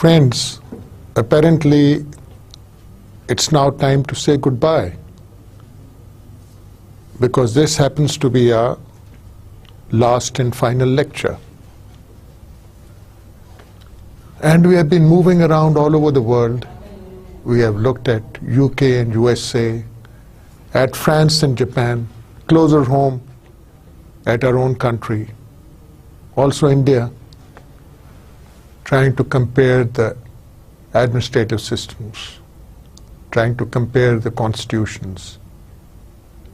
Friends, apparently it's now time to say goodbye, because this happens to be our last and final lecture. And we have been moving around all over the world. We have looked at UK and USA, at France and Japan, closer home, at our own country, also India, trying to compare the administrative systems, trying to compare the constitutions,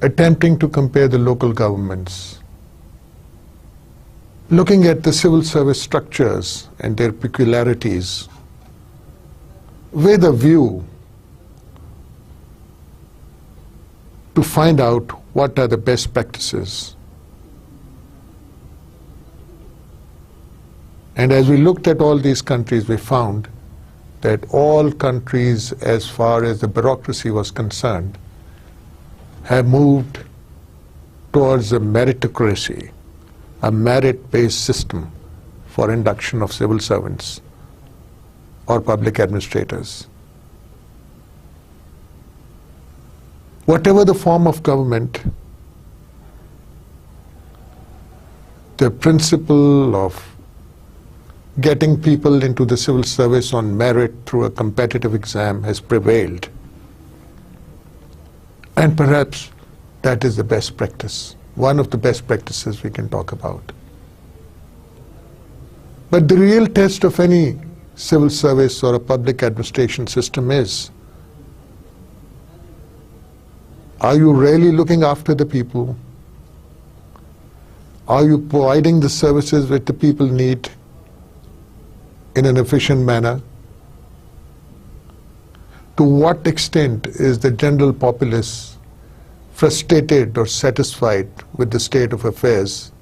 attempting to compare the local governments, looking at the civil service structures and their peculiarities with a view to find out what are the best practices. And as we looked at all these countries, we found that all countries, as far as the bureaucracy was concerned, have moved towards a meritocracy, a merit-based system for induction of civil servants or public administrators. Whatever the form of government, the principle of getting people into the civil service on merit through a competitive exam has prevailed. And perhaps that is the best practice, one of the best practices we can talk about. But the real test of any civil service or a public administration system is, are you really looking after the people? Are you providing the services which the people need in an efficient manner? To what extent is the general populace frustrated or satisfied with the state of affairs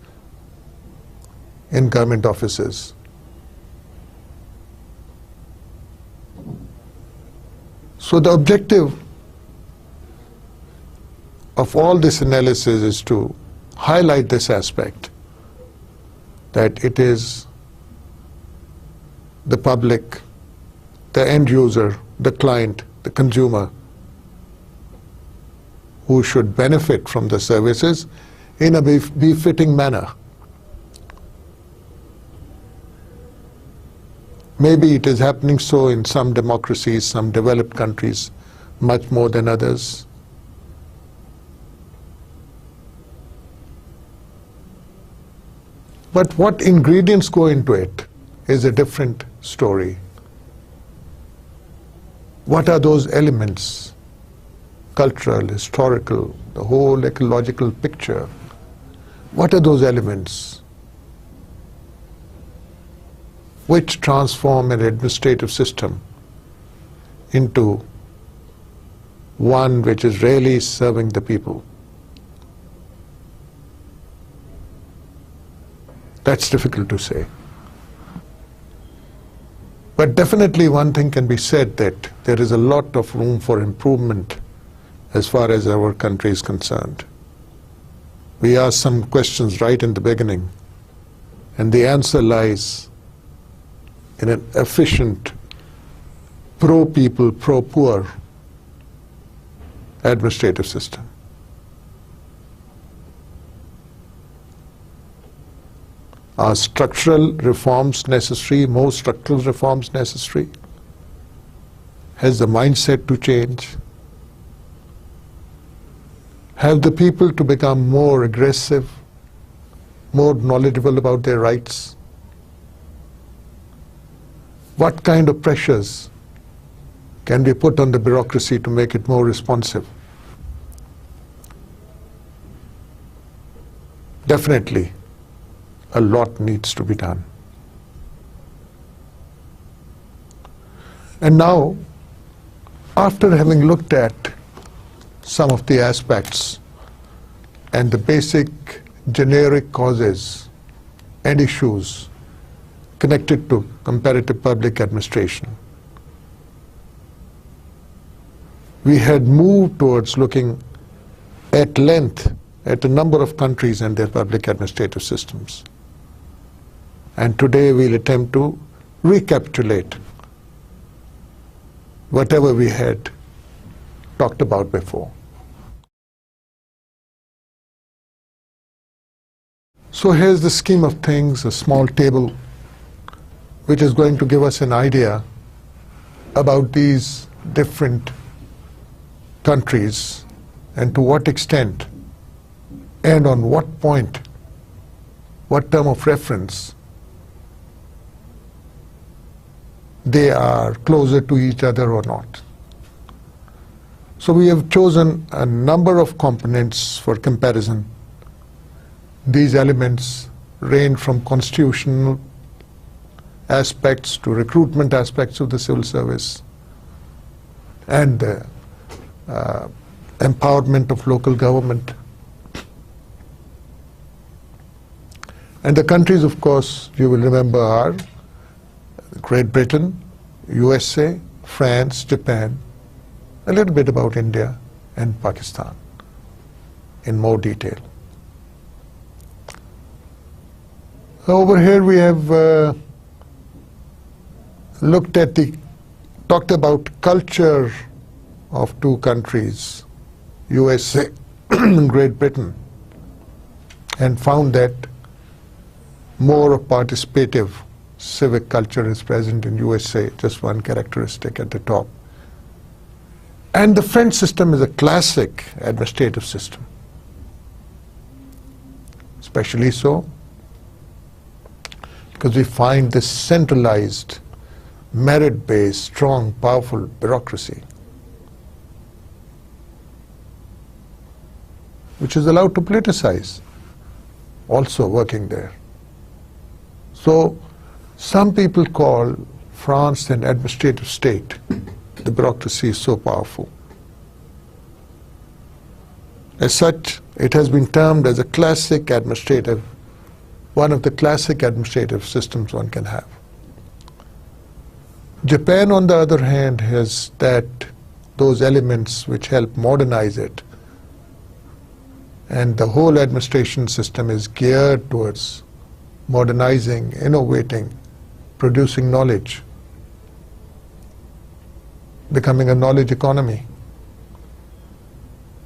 in government offices? So the objective of all this analysis is to highlight this aspect, that it is the public, the end user, the client, the consumer, who should benefit from the services in a befitting manner. Maybe it is happening so in some democracies, some developed countries, much more than others. But what ingredients go into it is a different story. What are those elements? Cultural, historical, the whole ecological picture. What are those elements which transform an administrative system into one which is really serving the people? That's difficult to say. But definitely one thing can be said, that there is a lot of room for improvement as far as our country is concerned. We asked some questions right in the beginning, and the answer lies in an efficient, pro-people, pro-poor administrative system. Are structural reforms necessary, more structural reforms necessary? Has the mindset to change? Have the people to become more aggressive, more knowledgeable about their rights? What kind of pressures can be put on the bureaucracy to make it more responsive? Definitely, a lot needs to be done. And now, after having looked at some of the aspects and the basic generic causes and issues connected to comparative public administration, we had moved towards looking at length at a number of countries and their public administrative systems. And today we'll attempt to recapitulate whatever we had talked about before. So here's the scheme of things, a small table which is going to give us an idea about these different countries and to what extent and on what point, what term of reference they are closer to each other or not. So we have chosen a number of components for comparison. These elements range from constitutional aspects to recruitment aspects of the civil service and the empowerment of local government. And the countries, of course, you will remember are Great Britain, USA, France, Japan, a little bit about India and Pakistan in more detail. Over here we have talked about culture of two countries, USA and Great Britain, and found that more participative civic culture is present in USA, just one characteristic at the top. And the French system is a classic administrative system, especially so because we find this centralized, merit-based, strong, powerful bureaucracy, which is allowed to politicize, also working there. So some people call France an administrative state. The bureaucracy is so powerful. As such, it has been termed as a classic administrative, one of the classic administrative systems one can have. Japan, on the other hand, has those elements which help modernize it. And the whole administration system is geared towards modernizing, innovating, producing knowledge, becoming a knowledge economy.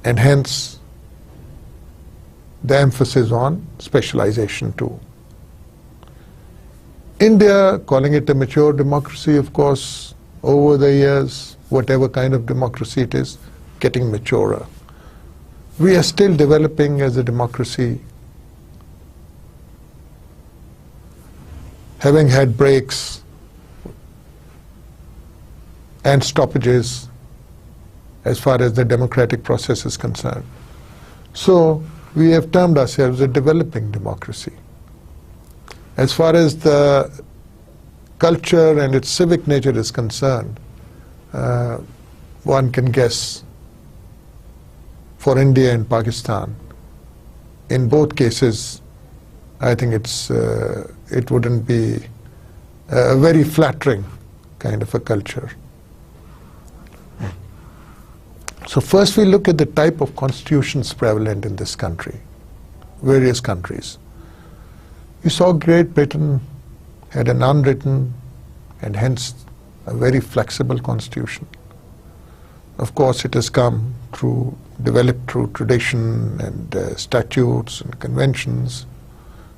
And hence, the emphasis on specialization too. India, calling it a mature democracy, of course, over the years, whatever kind of democracy it is, getting maturer. We are still developing as a democracy, having had breaks and stoppages as far as the democratic process is concerned. So we have termed ourselves a developing democracy. As far as the culture and its civic nature is concerned, one can guess for India and Pakistan, in both cases, I think it wouldn't be a very flattering kind of a culture. So first we look at the type of constitutions prevalent in this country, various countries. You saw Great Britain had an unwritten and hence a very flexible constitution. Of course, it has come developed through tradition and statutes and conventions,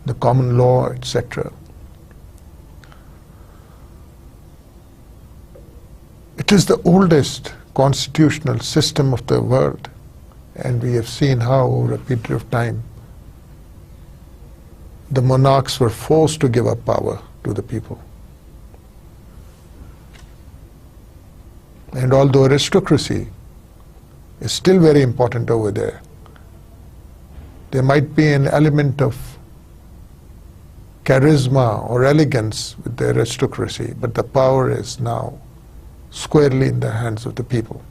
the common law, etc. It is the oldest constitutional system of the world, and we have seen how over a period of time the monarchs were forced to give up power to the people. And although aristocracy is still very important over there, there might be an element of charisma or elegance with the aristocracy, but the power is now squarely in the hands of the people.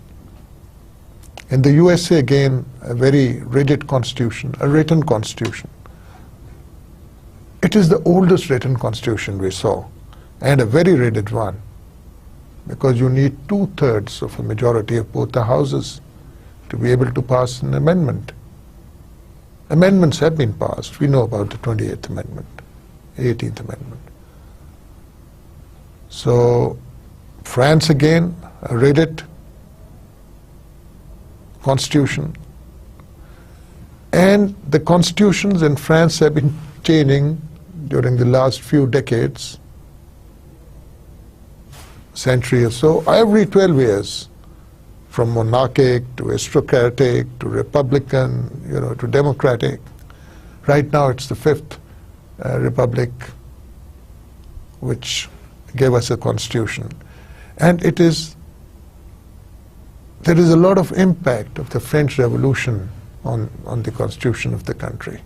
In the USA, again, a very rigid constitution, a written constitution. It is the oldest written constitution we saw, and a very rigid one, because you need 2/3 of a majority of both the houses to be able to pass an amendment. Amendments have been passed. We know about the 28th Amendment, 18th Amendment. So France again, rigid constitution, and the constitutions in France have been changing during the last few decades, century or so, every 12 years, from monarchic to aristocratic to republican, to democratic. Right now it's the fifth republic which gave us a constitution. And there is a lot of impact of the French Revolution on the constitution of the country.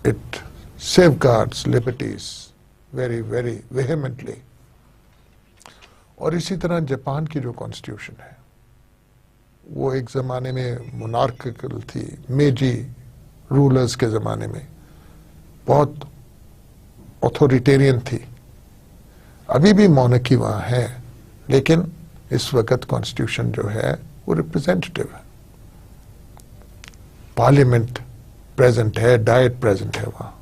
It safeguards liberties very, very vehemently. और इसी तरह Japan की जो constitution है वो एक ज़माने में मोनार्किकल थी, मेजी रूलर्स के ज़माने में बहुत ऑथोरिटेरियन थी. अभी भी मोनार्की वहाँ है, लेकिन इस वक्त कॉन्स्टिट्यूशन जो है वो रिप्रेजेंटेटिव है. पार्लियामेंट प्रेजेंट है, डाइट प्रेजेंट है वहाँ.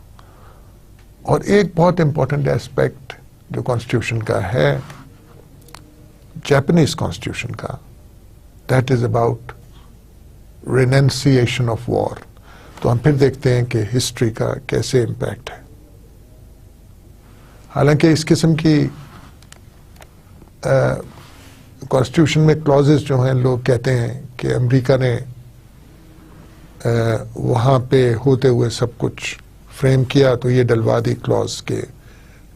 और एक बहुत इंपॉर्टेंट एस्पेक्ट जो कॉन्स्टिट्यूशन का है, जापानीज कॉन्स्टिट्यूशन का, that is about renunciation of war. तो हम फिर देखते हैं कि हिस्ट्री का कैसे इम्पैक्ट है. हालांकि इस किस्म की कॉन्स्टिट्यूशन में क्लॉजेस जो हैं, लोग कहते हैं कि अमेरिका ने वहाँ पे होते हुए सब कुछ फ्रेम किया, तो ये डलवा दी क्लॉज के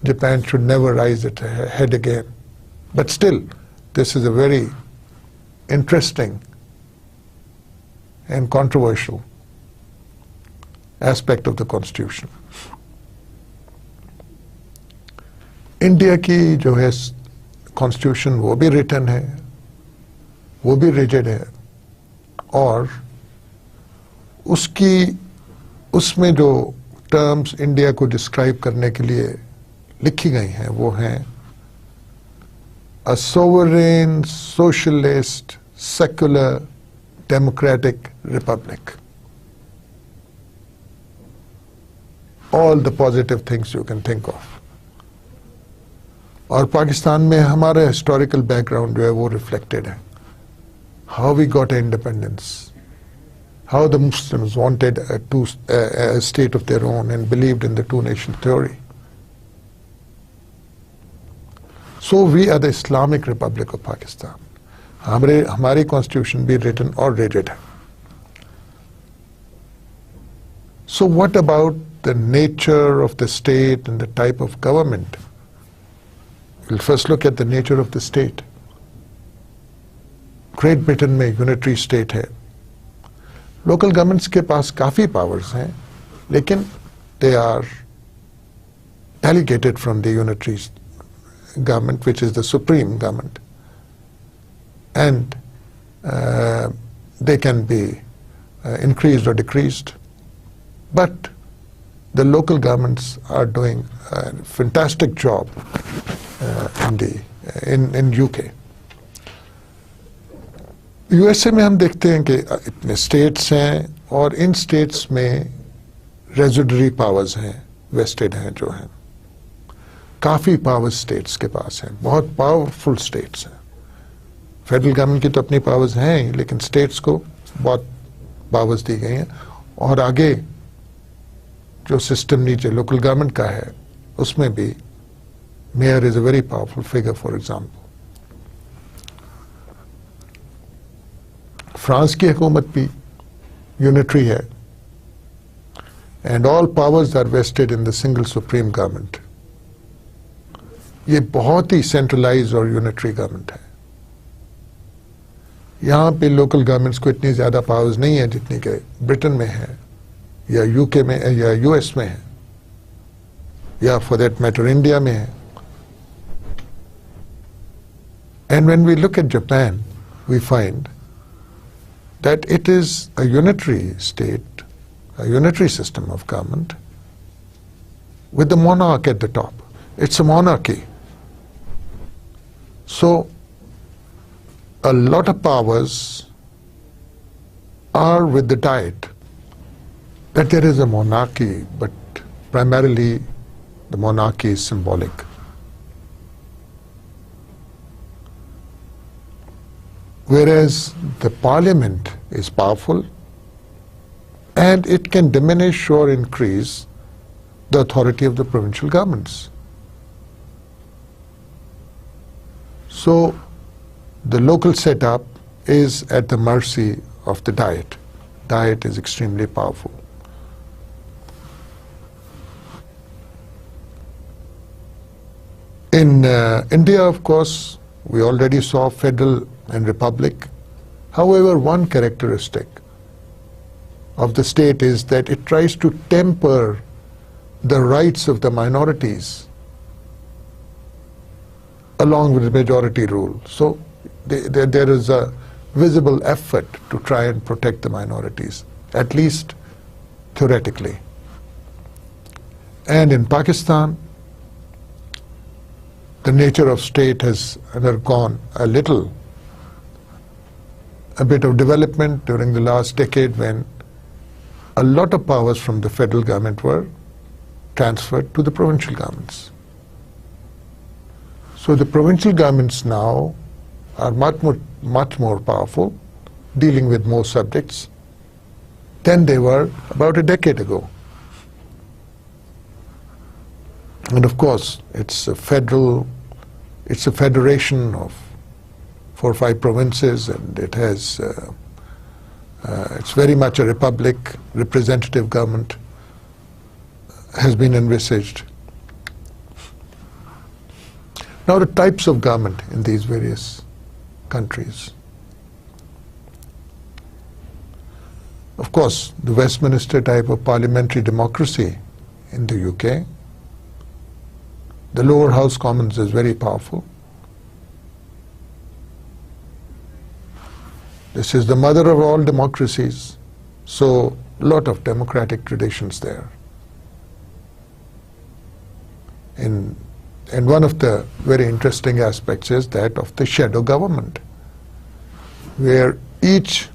Japan should never rise it head again. But still this is a very interesting and controversial aspect of the constitution. India की जो है कॉन्स्टिट्यूशन वो भी रिटन है, वो भी रिजिड है, और उसमें जो टर्म्स इंडिया को डिस्क्राइब करने के लिए लिखी गई हैं वो हैं a sovereign, socialist, secular, democratic republic. All the positive things you can think of. और पाकिस्तान में हमारा हिस्टोरिकल बैकग्राउंड जो है वो रिफ्लेक्टेड है. How we got independence, how the Muslims wanted a state of their own and believed in the two-nation theory. So we are the Islamic Republic of Pakistan. हमारी constitution भी written और rated है. So what about the nature of the state and the type of government? We'll first look at the nature of the state. Great Britain में unitary state है. Local governments के पास काफ़ी powers हैं, लेकिन they are delegated from the unitary government, which is the supreme government, and they can be increased or decreased. But the local governments are doing a fantastic job in UK. USA में हम देखते हैं कि इतने states हैं, और इन states में residuary powers हैं, वेस्टेड हैं जो हैं. काफ़ी पावर्स स्टेट्स के पास हैं, बहुत पावरफुल स्टेट्स हैं. फेडरल गवर्नमेंट की तो अपनी पावर्स हैं ही, लेकिन स्टेट्स को बहुत पावर्स दी गई हैं. और आगे जो सिस्टम नीचे लोकल गवर्नमेंट का है, उसमें भी mayor is a very powerful figure. For example, France की हुकूमत भी यूनिटरी है, and all powers are vested in the single supreme government. ये बहुत ही सेंट्रलाइज और यूनिटरी गवर्नमेंट है. यहाँ पे लोकल गवर्नमेंट्स को इतनी ज़्यादा पावर्स नहीं है जितनी कि ब्रिटेन में है, या यूके में है, या यूएस में है, या फॉर दैट मैटर इंडिया में है. And when we look at Japan, we find that it is a unitary state, a unitary system of government with the monarch at the top. It's a monarchy. So a lot of powers are with the diet. That there is a monarchy, but primarily the monarchy is symbolic. whereas the parliament is powerful and it can diminish or increase the authority of the provincial governments. So the local setup is at the mercy of the Diet. Diet is extremely powerful. In India, of course, we already saw federal and republic. However, one characteristic of the state is that it tries to temper the rights of the minorities along with the majority rule. So there is a visible effort to try and protect the minorities, at least theoretically. And in Pakistan, the nature of state has undergone a bit of development during the last decade, when a lot of powers from the federal government were transferred to the provincial governments. So the provincial governments now are much more powerful, dealing with more subjects than they were about a decade ago. And of course, it's a federation of 4 or 5 provinces, and it has, it's very much a republic. Representative government has been envisaged. Now the types of government in these various countries. Of course, the Westminster type of parliamentary democracy in the UK. The lower house Commons is very powerful. This is the mother of all democracies, so a lot of democratic traditions there. And one of the very interesting aspects is that of the shadow government, where each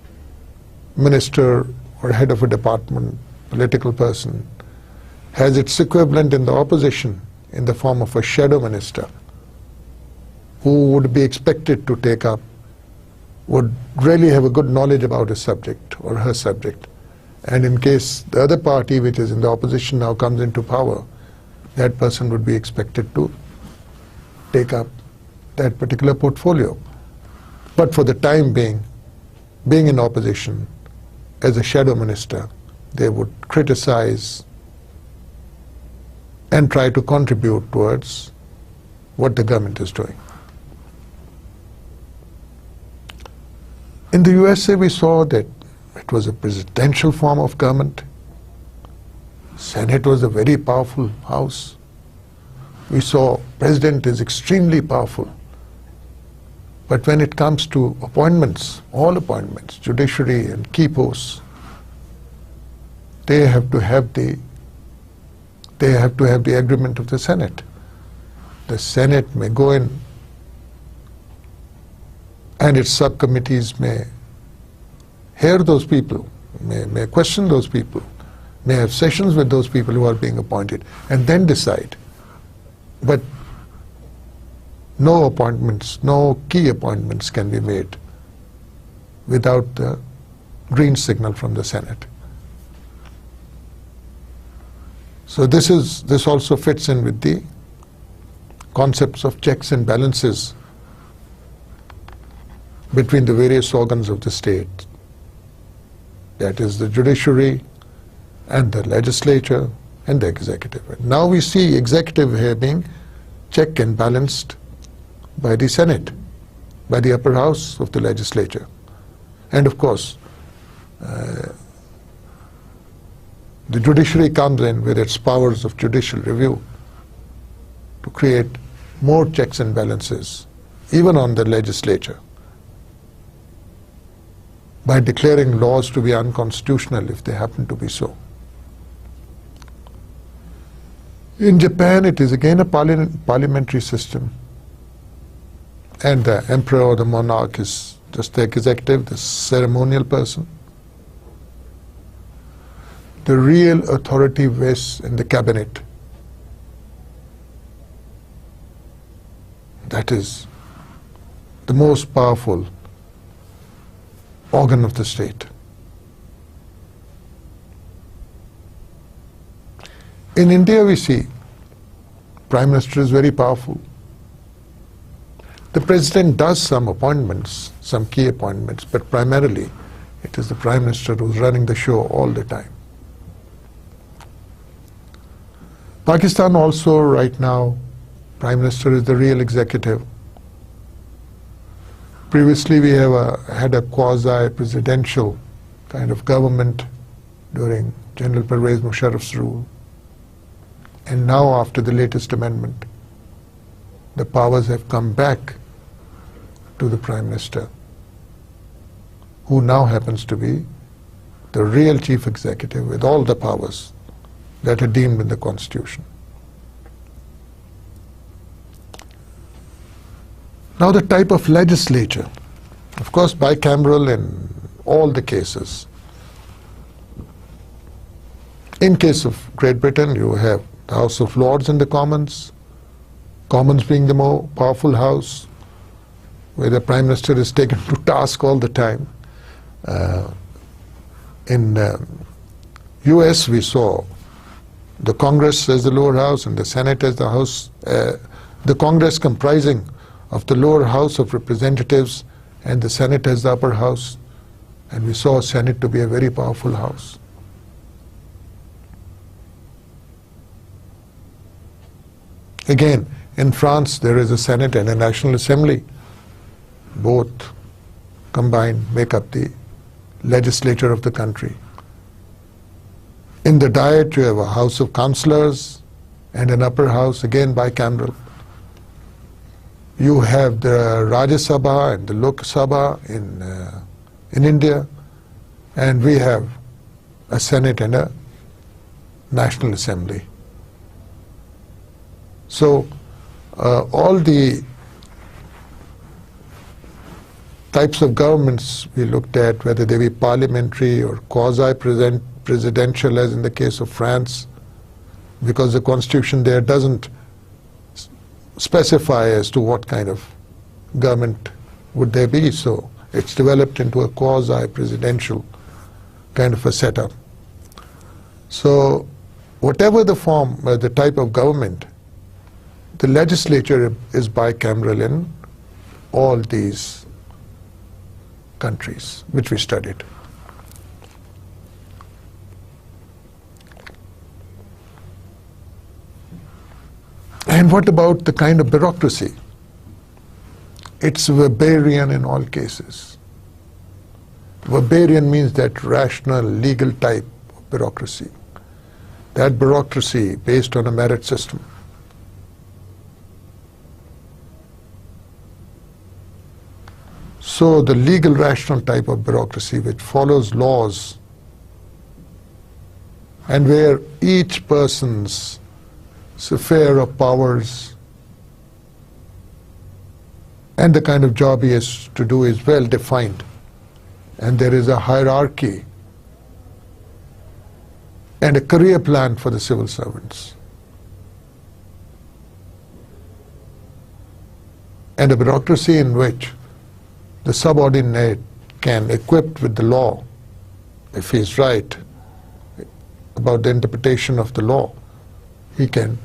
minister or head of a department, political person, has its equivalent in the opposition in the form of a shadow minister who would be expected to take up, would really have a good knowledge about his subject or her subject. And in case the other party, which is in the opposition, now comes into power, that person would be expected to take up that particular portfolio. But for the time being in opposition, as a shadow minister, they would criticize and try to contribute towards what the government is doing. In the USA, we saw that it was a presidential form of government. Senate was a very powerful house. We saw president is extremely powerful. But when it comes to appointments, all appointments, judiciary and key posts, they have to have the agreement of the Senate. The Senate may go in and its subcommittees may hear those people, may question those people, may have sessions with those people who are being appointed, and then decide. But no appointments, no key appointments can be made without the green signal from the Senate. So this also fits in with the concepts of checks and balances between the various organs of the state. That is the judiciary and the legislature and the executive. And now we see executive here being checked and balanced by the Senate, by the upper house of the legislature. And of course, the judiciary comes in with its powers of judicial review to create more checks and balances, even on the legislature, by declaring laws to be unconstitutional if they happen to be so. In Japan, it is again a parliamentary system, and the emperor or the monarch is just the executive, the ceremonial person. The real authority rests in the cabinet. That is the most powerful organ of the state. In India, we see Prime Minister is very powerful. The President does some appointments, some key appointments, but primarily it is the Prime Minister who's running the show all the time. Pakistan also right now, Prime Minister is the real executive. Previously we have had a quasi-presidential kind of government during General Pervez Musharraf's rule. And now after the latest amendment, the powers have come back to the Prime Minister, who now happens to be the real chief executive with all the powers that are deemed in the Constitution. Now the type of legislature, of course bicameral in all the cases. In case of Great Britain, you have the House of Lords and the Commons, Commons being the more powerful house, where the Prime Minister is taken to task all the time. In US, we saw the Congress as the lower house and the Senate as the house, the Congress comprising of the lower house of representatives and the Senate as the upper house. And we saw Senate to be a very powerful house. Again, in France, there is a Senate and a National Assembly. Both combined make up the legislature of the country. In the Diet, you have a House of Councillors and an upper house, again bicameral. You have the Rajya Sabha and the Lok Sabha in India, and we have a Senate and a National Assembly. So all the types of governments we looked at, whether they be parliamentary or quasi-presidential, as in the case of France, because the constitution there doesn't specify as to what kind of government would there be, so it's developed into a quasi-presidential kind of a setup. So whatever the form, the type of government, the legislature is bicameral in all these countries which we studied. And what about the kind of bureaucracy? It's Weberian in all cases. Weberian means that rational, legal type of bureaucracy. That bureaucracy based on a merit system. So the legal, rational type of bureaucracy which follows laws and where each person's sphere of powers and the kind of job he has to do is well defined, and there is a hierarchy and a career plan for the civil servants, and a bureaucracy in which the subordinate can, equipped with the law, if he is right about the interpretation of the law, he can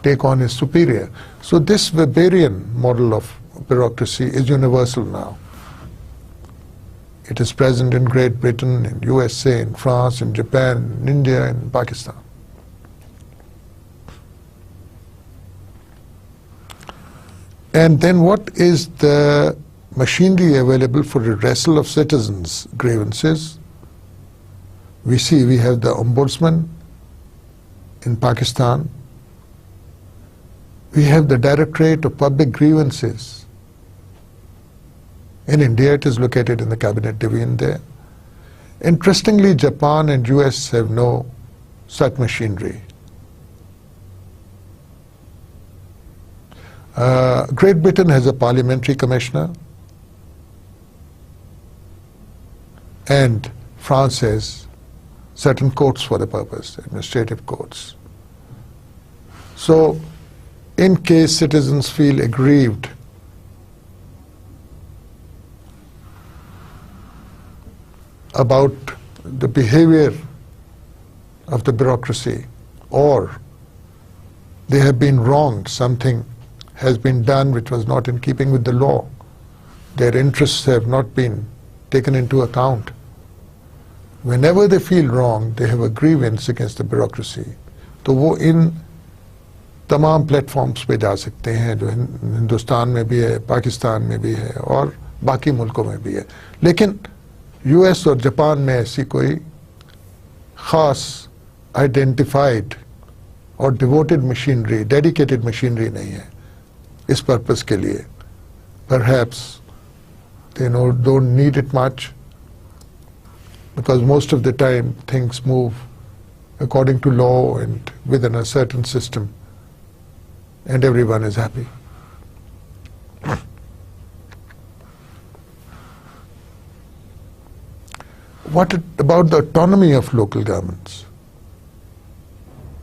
take on his superior. So this Weberian model of bureaucracy is universal now. It is present in Great Britain, in USA, in France, in Japan, in India, and Pakistan. And then what is the machinery available for redressal of citizens' grievances? We see we have the Ombudsman in Pakistan. We have the Directorate of Public Grievances. In India, it is located in the Cabinet Division there. Interestingly, Japan and US have no such machinery. Great Britain has a parliamentary commissioner, and France has certain courts for the purpose, administrative courts. So, in case citizens feel aggrieved about the behavior of the bureaucracy, or they have been wronged, something has been done which was not in keeping with the law, their interests have not been taken into account. Whenever they feel wrong, they have a grievance against the bureaucracy. तो वो इन तमाम platforms पे जा सकते हैं जो हिंदुस्तान में भी है, पाकिस्तान में भी है और बाकी मुल्कों में भी है. लेकिन यूएस और जापान में ऐसी कोई खास आइडेंटिफाइड और डिवोटेड मशीनरी, डेडिकेटेड मशीनरी नहीं है इस पर्पस के लिए. Perhaps they don't need it much, because most of the time things move according to law and within a certain system, and everyone is happy. What about the autonomy of local governments?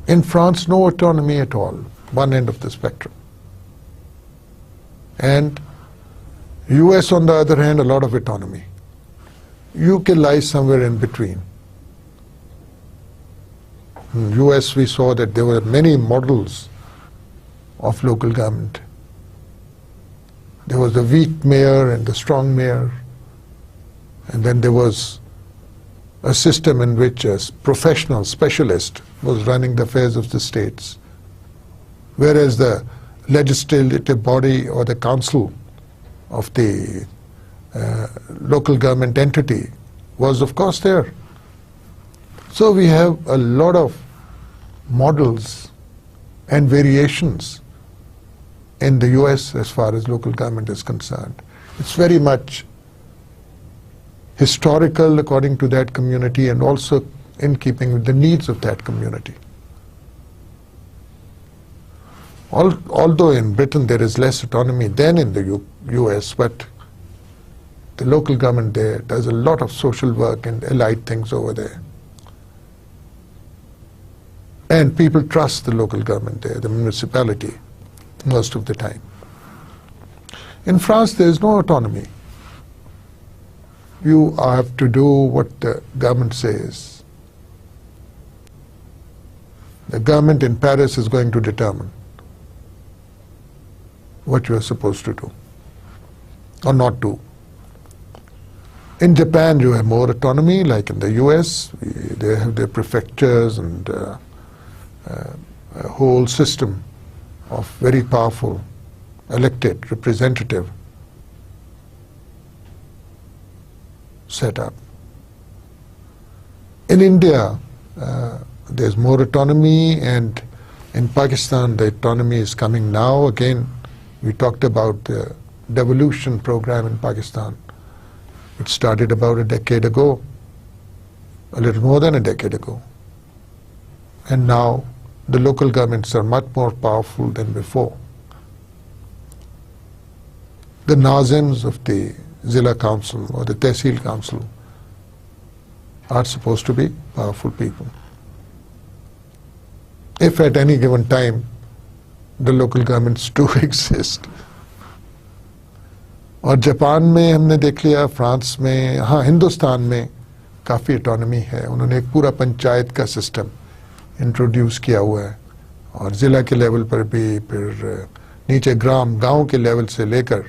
In France, no autonomy at all, one end of the spectrum. And US, on the other hand, a lot of autonomy. UK lies somewhere in between. In US, we saw that there were many models of local government. There was the weak mayor and the strong mayor, and then there was a system in which a professional specialist was running the affairs of the states, whereas the legislative body or the council of the local government entity was, of course, there. So we have a lot of models and variations in the US as far as local government is concerned. It's very much historical according to that community and also in keeping with the needs of that community. Although in Britain there is less autonomy than in the US, but the local government there does a lot of social work and allied things over there. And people trust the local government there, the municipality, most of the time. In France there is no autonomy. You have to do what the government says. The government in Paris is going to determine what you are supposed to do or not do. In Japan you have more autonomy, like in the US. They have their prefectures and a whole system of very powerful elected representative set up. In India, there's more autonomy, and in Pakistan the autonomy is coming now. Again, we talked about the devolution program in Pakistan. It started about a decade ago, a little more than a decade ago. And now the local governments are much more powerful than before. The Nazims of the Zilla Council or the Tehsil Council are supposed to be powerful people. If at any given time the local governments do exist. और Japan में हमने देख लिया, France में, हाँ हिंदुस्तान में काफ़ी autonomy है. उन्होंने एक पूरा पंचायत का सिस्टम इंट्रोड्यूस किया हुआ है और ज़िला के लेवल पर भी, फिर नीचे गांव के लेवल से लेकर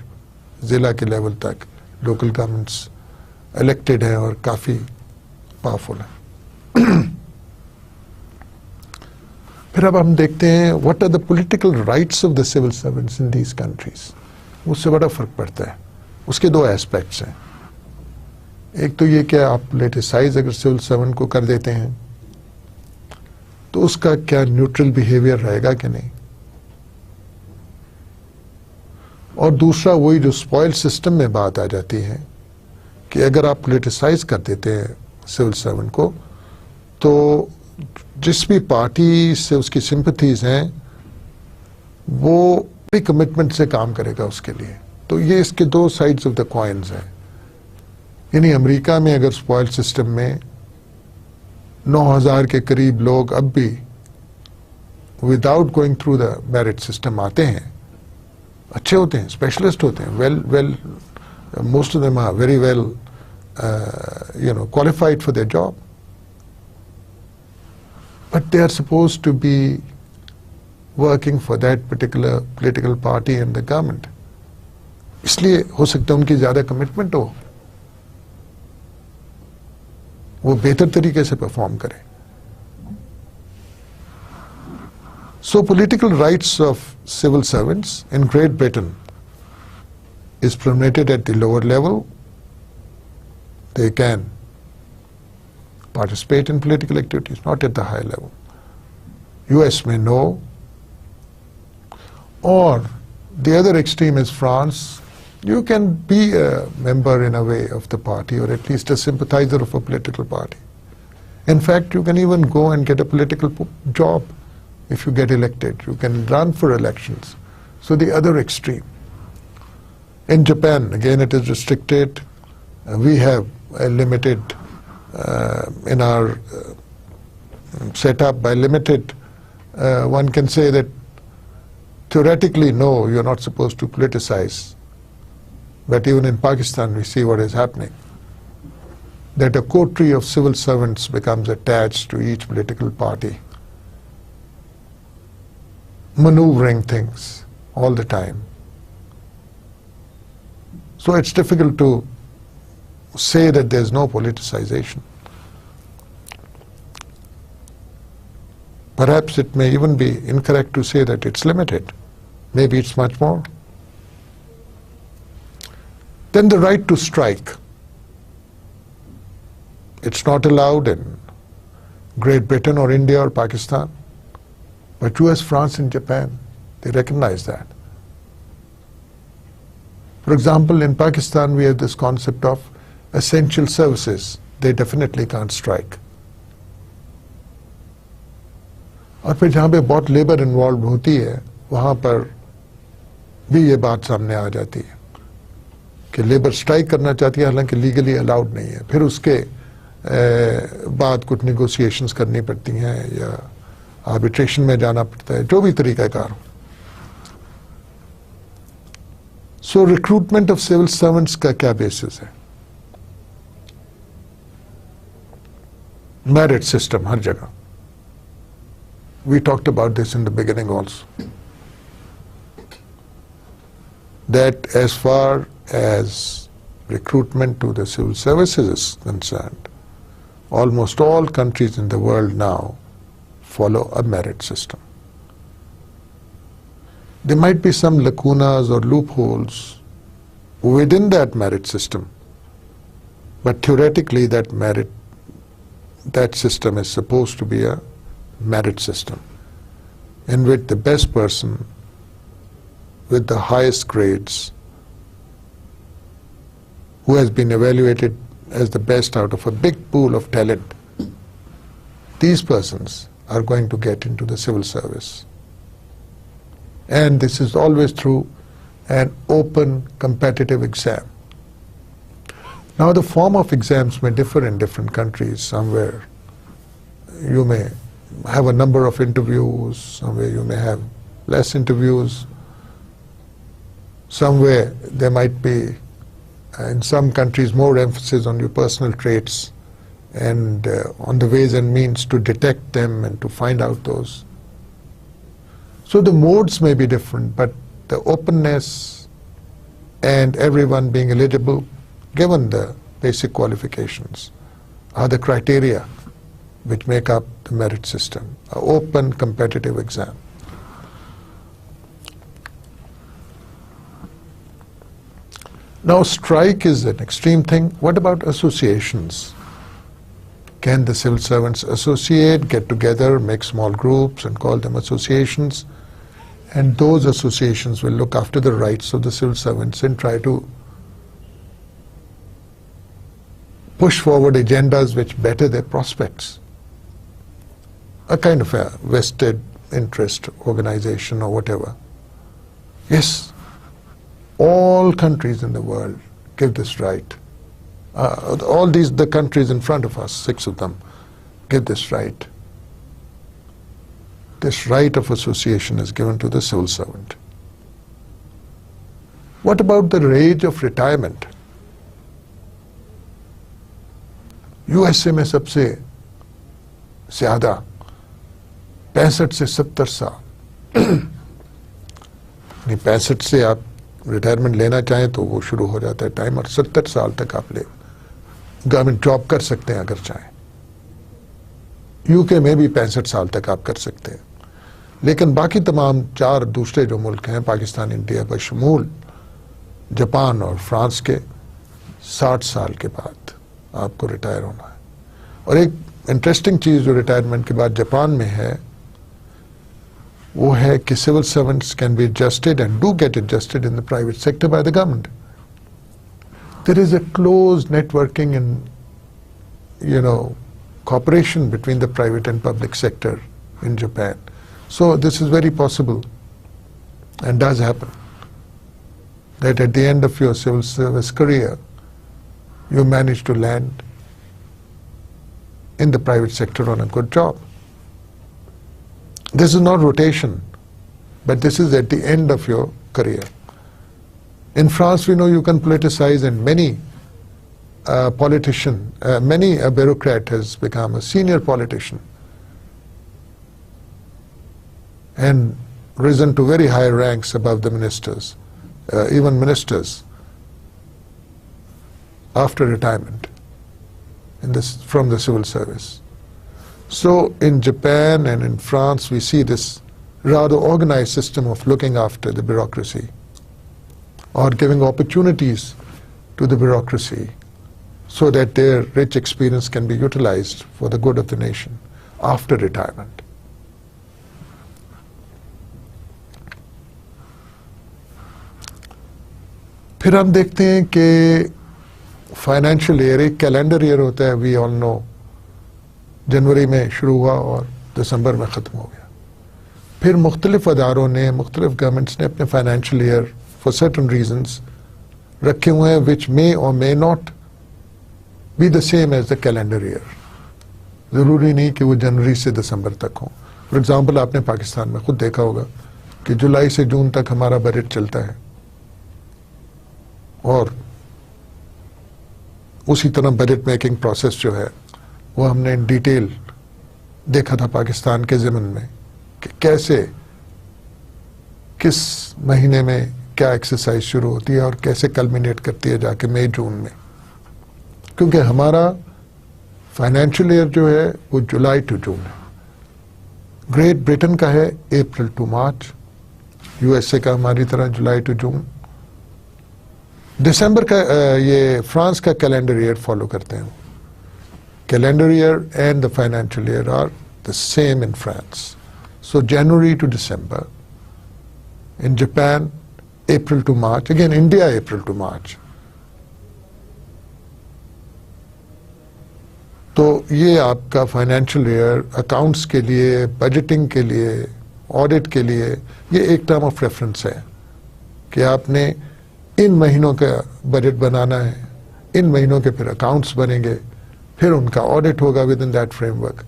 ज़िला के लेवल तक लोकल गवर्नमेंट्स इलेक्टेड हैं और काफ़ी पावरफुल हैं. फिर अब हम देखते हैं what are the political rights of the civil servants in these countries. उससे बड़ा फर्क पड़ता है. उसके दो एस्पेक्ट्स हैं. एक तो ये कि आप पॉलिटिसाइज अगर सिविल सर्वेंट को कर देते हैं तो उसका क्या न्यूट्रल बिहेवियर रहेगा कि नहीं, और दूसरा वही जो स्पॉइल सिस्टम में बात आ जाती है कि अगर आप पॉलिटिसाइज कर देते हैं सिविल सर्वेंट को तो जिस भी पार्टी से उसकी सिंपथीज हैं वो भी कमिटमेंट से काम करेगा उसके लिए. तो ये इसके दो साइड्स ऑफ द कॉइन्स हैं. यानी अमेरिका में अगर स्पॉइल सिस्टम में 9,000 के करीब लोग अब भी without going through the merit system आते हैं, अच्छे होते हैं, स्पेशलिस्ट होते हैं, well most of them are very well qualified for their job. But they are supposed to be working for that particular political party and the government. इसलिए हो सकता है उनकी ज़्यादा कमिटमेंट हो, वो बेहतर तरीके से परफॉर्म करें. So political rights of civil servants in Great Britain is permitted at the lower level. They can participate in political activities, not at the high level. US may no. Or the other extreme is France. You can be a member in a way of the party, or at least a sympathizer of a political party. In fact, you can even go and get a political job if you get elected. You can run for elections. So the other extreme. In Japan, again, it is restricted. We have a limited, in our setup, by limited, one can say that theoretically, no, you're not supposed to politicize. But even in Pakistan, we see what is happening. That a coterie of civil servants becomes attached to each political party, maneuvering things all the time. So it's difficult to say that there's no politicization. Perhaps it may even be incorrect to say that it's limited. Maybe it's much more. Then the right to strike. It's not allowed in Great Britain or India or Pakistan. But US, France and Japan, they recognize that. For example, in Pakistan we have this concept of essential services. They definitely can't strike. और फिर जहाँ पे बहुत labour involve होती है वहाँ पर भी ये बात सामने आ जाती है कि लेबर स्ट्राइक करना चाहती है, हालांकि लीगली अलाउड नहीं है. फिर उसके बाद कुछ नेगोशिएशंस करनी पड़ती हैं या आर्बिट्रेशन में जाना पड़ता है, जो भी तरीक़ाकार हो. सो रिक्रूटमेंट ऑफ सिविल सर्वेंट्स का क्या बेसिस है? मेरिट सिस्टम हर जगह. We talked about this in the beginning also. That as far as recruitment to the civil services is concerned, almost all countries in the world now follow a merit system. There might be some lacunas or loopholes within that merit system, but theoretically that system is supposed to be a merit system in which the best person with the highest grades, who has been evaluated as the best out of a big pool of talent, these persons are going to get into the civil service. And this is always through an open competitive exam. Now the form of exams may differ in different countries. Somewhere you may have a number of interviews, somewhere you may have less interviews, somewhere there might be, in some countries, more emphasis on your personal traits and on the ways and means to detect them and to find out those. So the modes may be different, but the openness and everyone being eligible, given the basic qualifications, are the criteria which make up the merit system, an open competitive exam. Now strike is an extreme thing. What about associations? Can the civil servants associate, get together, make small groups and call them associations? And those associations will look after the rights of the civil servants and try to push forward agendas which better their prospects. A kind of a vested interest organization or whatever. Yes, all countries in the world give this right. All the countries in front of us, 6 of them, give this right. This right of association is given to the civil servant. What about the age of retirement? USA में सबसे ज्यादा 65 से 70 साल, नहीं 65 से आप retirement लेना चाहें तो वो शुरू हो जाता है टाइम, और 70 साल तक आप गवर्नमेंट जॉब कर सकते हैं अगर चाहें। यूके में भी 65 साल तक आप कर सकते हैं। लेकिन बाकी तमाम 4 दूसरे जो मुल्क हैं, पाकिस्तान, इंडिया बशमूल जापान और फ्रांस के, 60 साल के बाद आपको रिटायर होना है। और एक इंटरेस्टिंग चीज जो रिटायरमेंट के बाद जापान में है वो है कि civil servants can be adjusted and do get adjusted in the private sector by the government. There is a close networking in cooperation between the private and public sector in Japan. So this is very possible and does happen, that at the end of your civil service career you manage to land in the private sector on a good job. This is not rotation, but this is at the end of your career. In France, we know you can politicize, and many many a bureaucrat has become a senior politician and risen to very high ranks above the ministers, even ministers after retirement from the civil service. So in Japan and in France we see this rather organized system of looking after the bureaucracy or giving opportunities to the bureaucracy so that their rich experience can be utilized for the good of the nation after retirement. फिर हम देखते हैं कि financial year एक calendar year होता है, we all know, जनवरी में शुरू हुआ और दिसंबर में ख़त्म हो गया। फिर मुख्तलिफ अदारों ने, मुख्तलिफ गवर्नमेंट्स ने अपने financial year for certain reasons रखे हुए हैं विच मे और may not be the same as the calendar year. ज़रूरी नहीं कि वो जनवरी से दिसंबर तक हो। फॉर एग्जांपल आपने पाकिस्तान में खुद देखा होगा कि जुलाई से जून तक हमारा बजट चलता है और उसी तरह बजट मेकिंग प्रोसेस जो है वो हमने इन डिटेल देखा था पाकिस्तान के ज़मन में कि कैसे किस महीने में क्या एक्सरसाइज शुरू होती है और कैसे कल्मिनेट करती है जाके मई जून में, क्योंकि हमारा फाइनेंशियल ईयर जो है वो जुलाई टू जून है। ग्रेट ब्रिटेन का है अप्रैल टू मार्च, यूएसए का हमारी तरह जुलाई टू जून। दिसंबर का ये फ्रांस का कैलेंडर ईयर फॉलो करते हैं। Calendar year and the financial year are the same in France, so January to December. In Japan April to March, again India April to March. तो ये आपका financial year accounts के लिए, budgeting के लिए, audit के लिए ये एक टर्म ऑफ रेफरेंस है कि आपने इन महीनों का बजट बनाना है, इन महीनों के फिर अकाउंट्स बनेंगे, फिर उनका ऑडिट होगा with in that framework.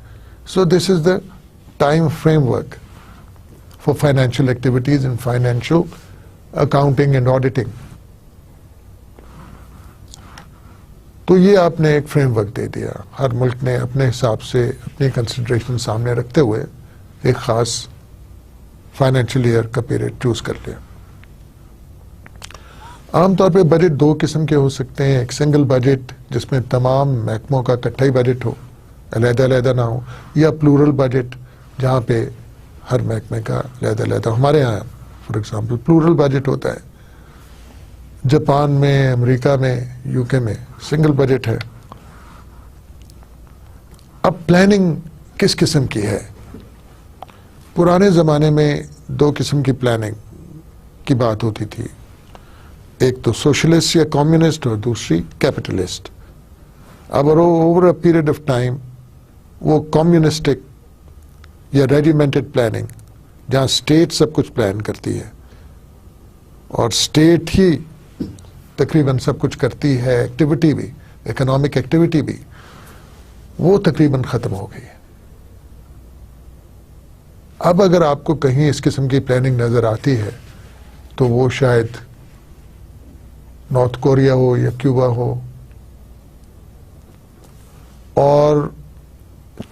So this is the time framework for financial activities in financial accounting and auditing. तो ये आपने एक फ्रेमवर्क दे दिया। हर मुल्क ने अपने हिसाब से अपनी कंसिडरेशन सामने रखते हुए एक खास फाइनेंशियल ईयर का पीरियड चूज कर लिया। आमतौर पे बजट दो किस्म के हो सकते हैं, एक सिंगल बजट जिसमें तमाम महकमों का इकट्ठा ही बजट हो, अलग-अलग ना हो, या प्लूरल बजट जहाँ पे हर महकमे का अलग-अलग। हमारे यहाँ फॉर एग्जांपल प्लूरल बजट होता है। जापान में, अमेरिका में, यूके में सिंगल बजट है। अब प्लानिंग किस किस्म की है? पुराने ज़माने में दो किस्म की प्लानिंग की बात होती थी, एक तो सोशलिस्ट या कम्युनिस्ट और दूसरी कैपिटलिस्ट। अब over a period of time वो कम्युनिस्टिक या रेजिमेंटेड प्लानिंग, जहाँ स्टेट सब कुछ प्लान करती है और स्टेट ही तकरीबन सब कुछ करती है, एक्टिविटी भी, इकोनॉमिक एक्टिविटी भी, वो तकरीबन ख़त्म हो गई है। अब अगर आपको कहीं इस किस्म की प्लानिंग नज़र आती है तो वो शायद नॉर्थ कोरिया हो या क्यूबा हो और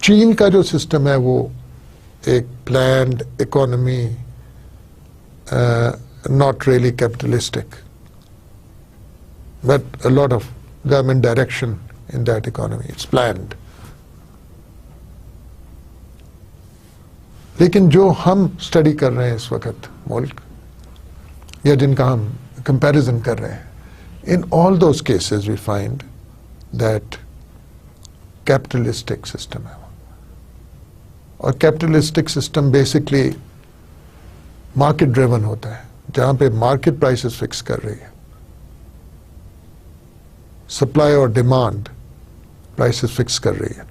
चीन का जो सिस्टम है वो एक planned economy, not really capitalistic, but a lot of government direction in that economy. It's planned. लेकिन जो हम स्टडी कर रहे हैं इस वक्त मुल्क या जिनका हम कंपैरिजन कर रहे हैं, in all those cases we find that capitalistic system है. और capitalistic system basically market driven होता है, जहां पे मार्केट प्राइसेस फिक्स कर रही है, सप्लाई और डिमांड प्राइसेस फिक्स कर रही है.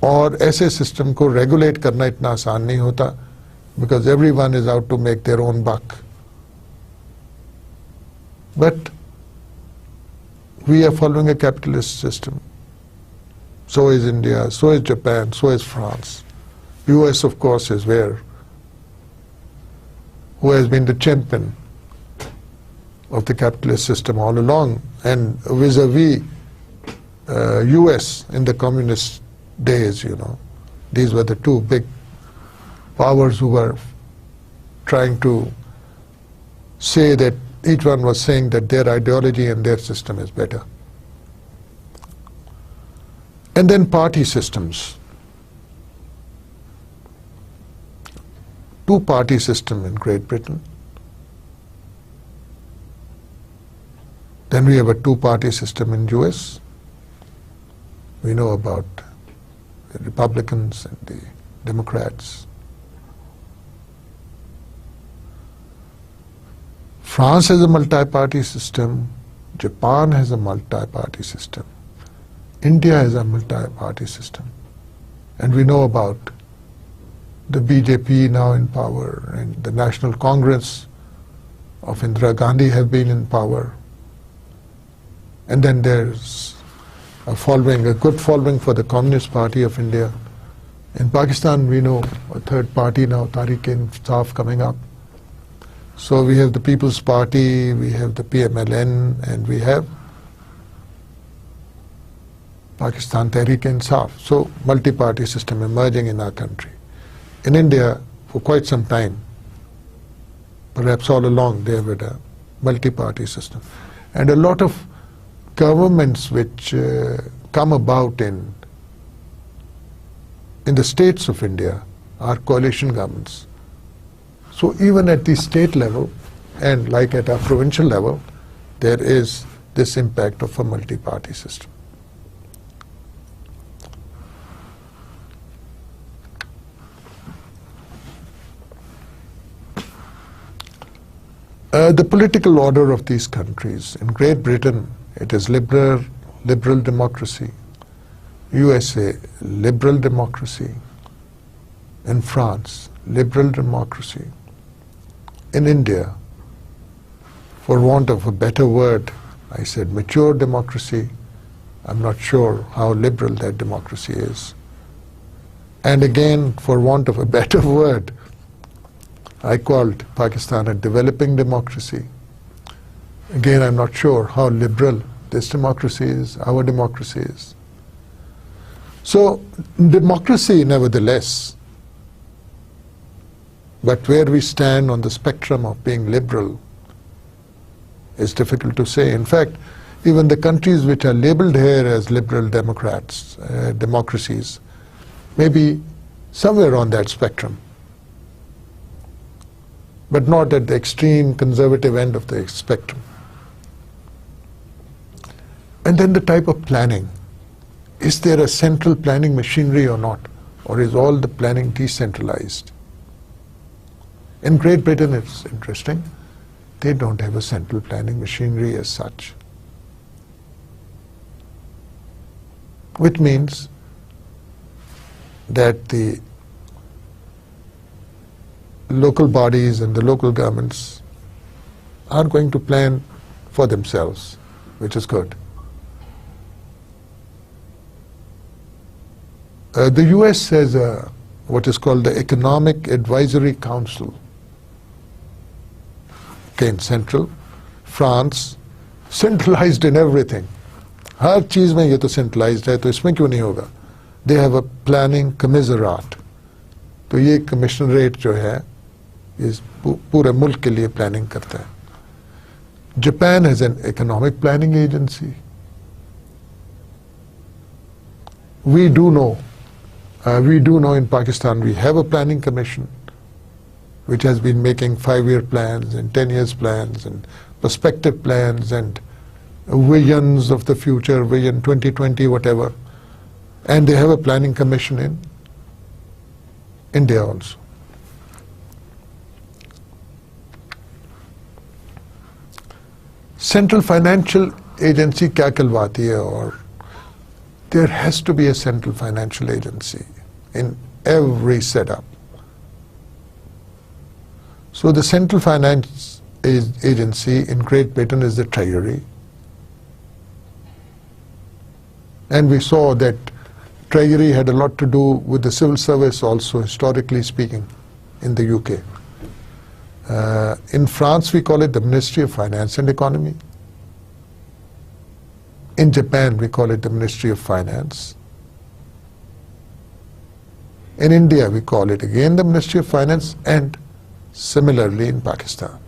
और ऐसे सिस्टम को रेगुलेट करना इतना आसान नहीं होता, because everyone is out to make their own buck. But we are following a capitalist system. So is India, so is Japan, so is France. US, of course, is who has been the champion of the capitalist system all along. And vis-a-vis US in the communist days, these were the two big powers who were trying to say that each one was saying that their ideology and their system is better. And then party systems. Two-party system in Great Britain. Then we have a two-party system in US. We know about the Republicans and the Democrats. France has a multi-party system. Japan has a multi-party system. India has a multi-party system. And we know about the BJP now in power, and the National Congress of Indira Gandhi have been in power. And then there's a good following for the Communist Party of India. In Pakistan, we know a third party now, Tehreek-e-Insaf, coming up. So we have the People's Party, we have the PMLN, and we have Pakistan Tehreek-e-Insaf. So multi-party system emerging in our country. In India, for quite some time, perhaps all along, they have had a multi-party system. And a lot of governments which come about in the states of India are coalition governments. So even at the state level and like at our provincial level, there is this impact of a multi-party system. The political order of these countries. In Great Britain, it is liberal democracy. USA, liberal democracy. In France, liberal democracy. In India, for want of a better word, I said mature democracy. I'm not sure how liberal that democracy is. And again, for want of a better word, I called Pakistan a developing democracy. Again, I'm not sure how liberal this democracy is, our democracy is. So, democracy nevertheless, but where we stand on the spectrum of being liberal is difficult to say. In fact, even the countries which are labeled here as liberal democracies, may be somewhere on that spectrum, but not at the extreme conservative end of the spectrum. And then the type of planning. Is there a central planning machinery or not? Or is all the planning decentralized? In Great Britain, it's interesting. They don't have a central planning machinery as such. Which means that the local bodies and the local governments are going to plan for themselves, which is good. The US has what is called the Economic Advisory Council. Again, central. France, centralized in everything. हर चीज में ये तो centralised है, तो इसमें क्यों नहीं होगा? दे हैव अ प्लानिंग कमिजराट, तो ये कमिश्नरेट जो है इस पूरे मुल्क के लिए प्लानिंग करता है. Japan has an economic planning agency. We do know in Pakistan we have a planning commission which has been making 5-year plans and 10 years plans and perspective plans and visions of the future, vision 2020, whatever. And they have a planning commission in India also. Central Financial Agency क्या कहलवाती है? और there has to be a central financial agency in every setup. So the central finance agency in Great Britain is the Treasury. And we saw that Treasury had a lot to do with the civil service also, historically speaking, in the UK. In France we call it the Ministry of Finance and Economy. In Japan, we call it the Ministry of Finance. In India, we call it again the Ministry of Finance, and similarly in Pakistan.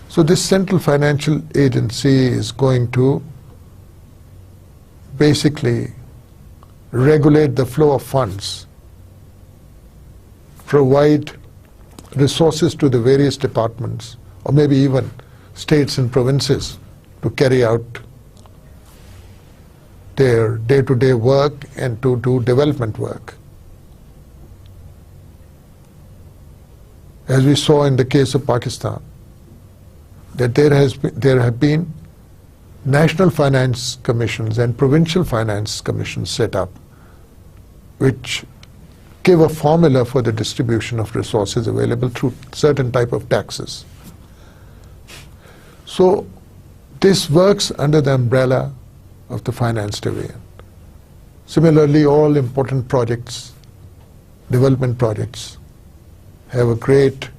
So this central financial agency is going to basically regulate the flow of funds, provide resources to the various departments, or maybe even states and provinces, to carry out their day-to-day work and to do development work. As we saw in the case of Pakistan, that there have been national finance commissions and provincial finance commissions set up, which give a formula for the distribution of resources available through certain type of taxes. So this works under the umbrella of the finance division. Similarly, all important projects, development projects, have a great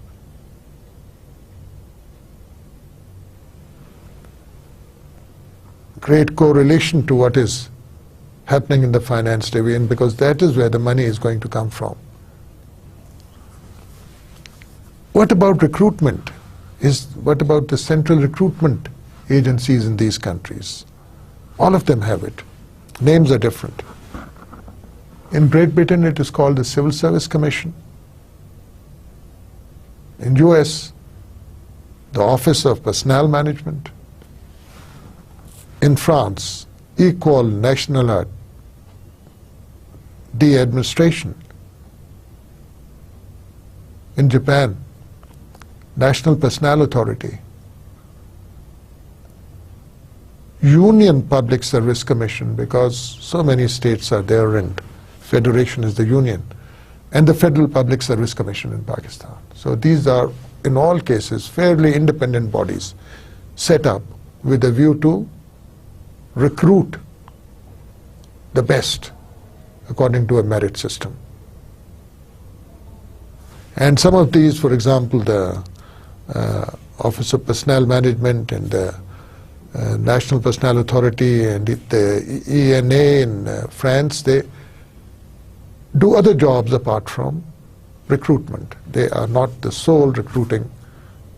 correlation to what is happening in the finance division, because that is where the money is going to come from. What about recruitment? What about the central recruitment agencies in these countries? All of them have it. Names are different. In Great Britain, it is called the Civil Service Commission. In US, the Office of Personnel Management. In France, École Nationale d'Administration. In Japan, National Personnel Authority. Union Public Service Commission, because so many states are there and federation is the union, and the Federal Public Service Commission in Pakistan. So these are, in all cases, fairly independent bodies set up with a view to recruit the best according to a merit system. And some of these, for example, the Office of Personnel Management and the National Personnel Authority and the ENA in France, they do other jobs apart from recruitment. They are not the sole recruiting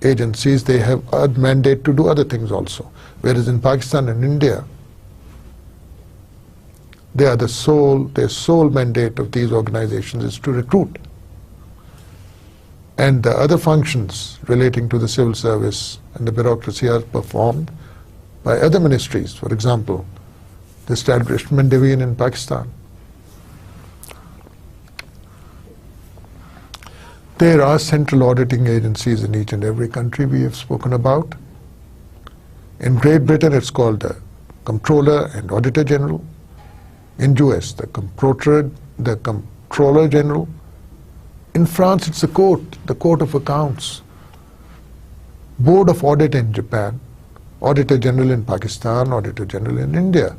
agencies. They have a mandate to do other things also. Whereas in Pakistan and India, their sole mandate of these organizations is to recruit. And the other functions relating to the civil service and the bureaucracy are performed by other ministries. For example, the Establishment Division in Pakistan. There are central auditing agencies in each and every country we have spoken about. In Great Britain, it's called the Comptroller and Auditor General. In US, the Comptroller General. In France, it's the Court of Accounts. Board of Audit in Japan, Auditor General in Pakistan, Auditor General in India.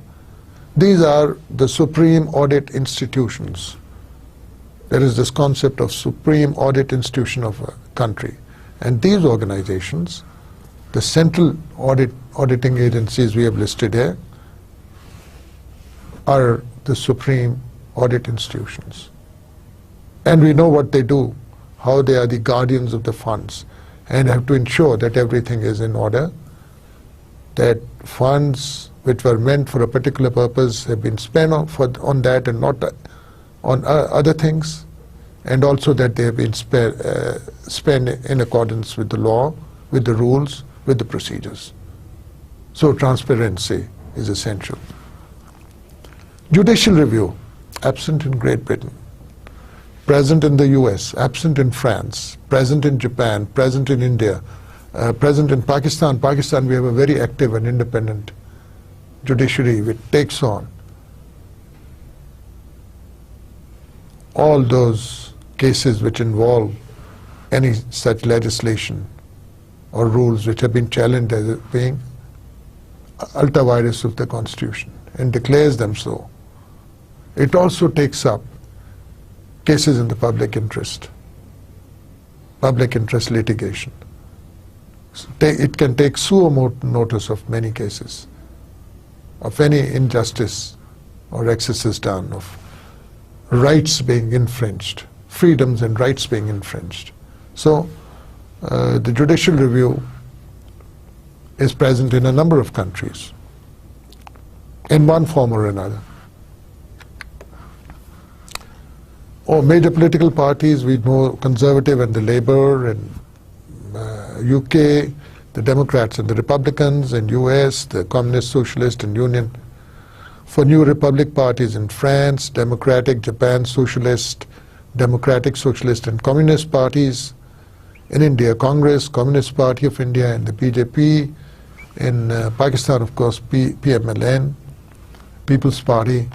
These are the supreme audit institutions. There is this concept of supreme audit institution of a country. And these organizations The central auditing agencies we have listed here are the supreme audit institutions. And we know what they do, how they are the guardians of the funds, and have to ensure that everything is in order, that funds which were meant for a particular purpose have been spent on that and not on other things, and also that they have been spent in accordance with the law, with the rules, with the procedures. So transparency is essential. Judicial review, absent in Great Britain, present in the US, absent in France, present in Japan, present in India, present in Pakistan. Pakistan, we have a very active and independent judiciary which takes on all those cases which involve any such legislation or rules which have been challenged as being ultra vires of the Constitution and declares them so. It also takes up cases in the public interest litigation. It can take suo motu notice of many cases, of any injustice or excesses done, of rights being infringed, freedoms and rights being infringed. So the judicial review is present in a number of countries in one form or another. Or major political parties, we know Conservative and the Labour, and UK, the Democrats and the Republicans, in US, the Communist, Socialist and Union. For New Republic parties in France, Democratic, Japan, Socialist, Democratic, Socialist and Communist parties. In India, Congress, Communist Party of India and the BJP. In Pakistan, of course, PMLN, People's Party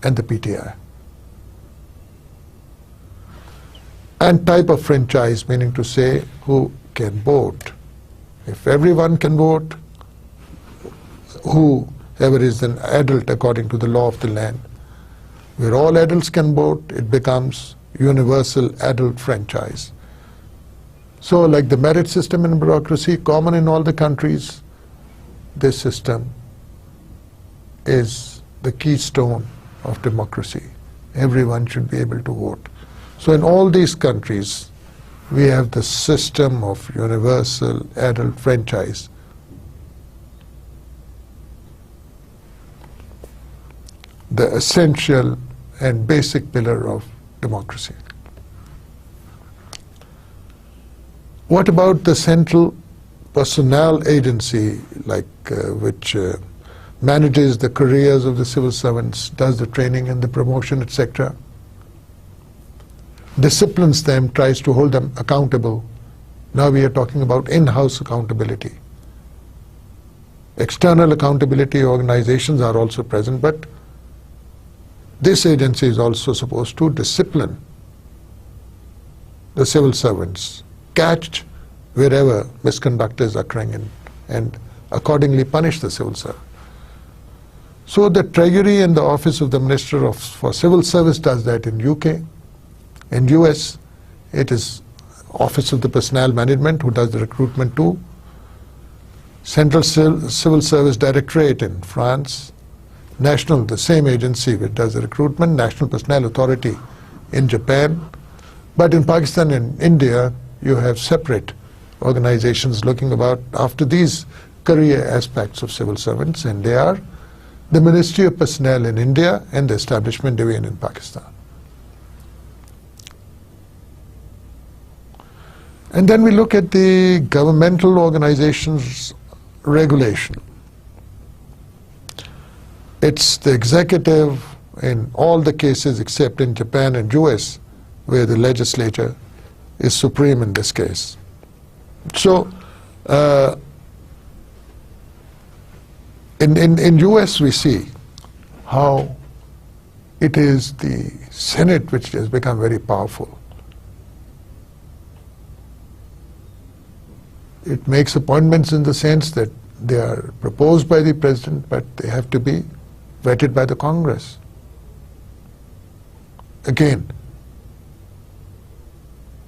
and the PTI. And type of franchise, meaning to say who can vote. If everyone can vote, whoever is an adult according to the law of the land, where all adults can vote, it becomes universal adult franchise. So like the merit system in bureaucracy, common in all the countries, this system is the keystone of democracy. Everyone should be able to vote. So in all these countries, we have the system of universal adult franchise. The essential and basic pillar of democracy. What about the central personnel agency, which manages the careers of the civil servants, does the training and the promotion, etc.? Disciplines them, tries to hold them accountable. Now we are talking about in-house accountability. External accountability organizations are also present, but this agency is also supposed to discipline the civil servants, catch wherever misconduct is occurring and accordingly punish the civil servant. So the Treasury and the Office of the Minister for Civil Service does that in UK. In US, it is Office of the Personnel Management who does the recruitment too. Central Civil Service Directorate in France. National, the same agency which does the recruitment, National Personnel Authority in Japan. But in Pakistan and India, you have separate organizations looking after these career aspects of civil servants, and they are the Ministry of Personnel in India and the Establishment Division in Pakistan. And then we look at the governmental organizations regulation. It's the executive in all the cases except in Japan and US, where the legislature is supreme in this case. So in US we see how it is the Senate which has become very powerful. It makes appointments in the sense that they are proposed by the president, but they have to be vetted by the Congress. Again,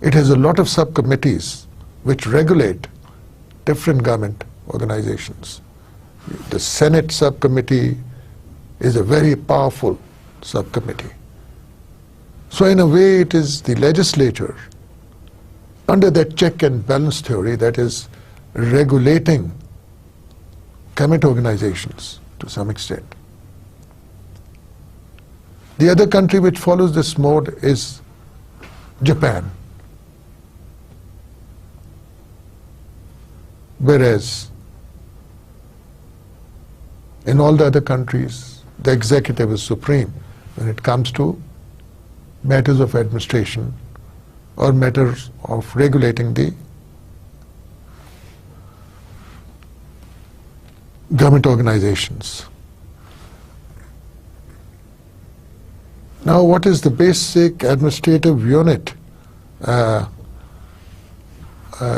it has a lot of subcommittees which regulate different government organizations. The Senate subcommittee is a very powerful subcommittee. So in a way it is the legislature under that check and balance theory that is regulating government organizations to some extent. The other country which follows this mode is Japan. Whereas in all the other countries, the executive is supreme when it comes to matters of administration or matters of regulating the government organizations. Now, what is the basic administrative unit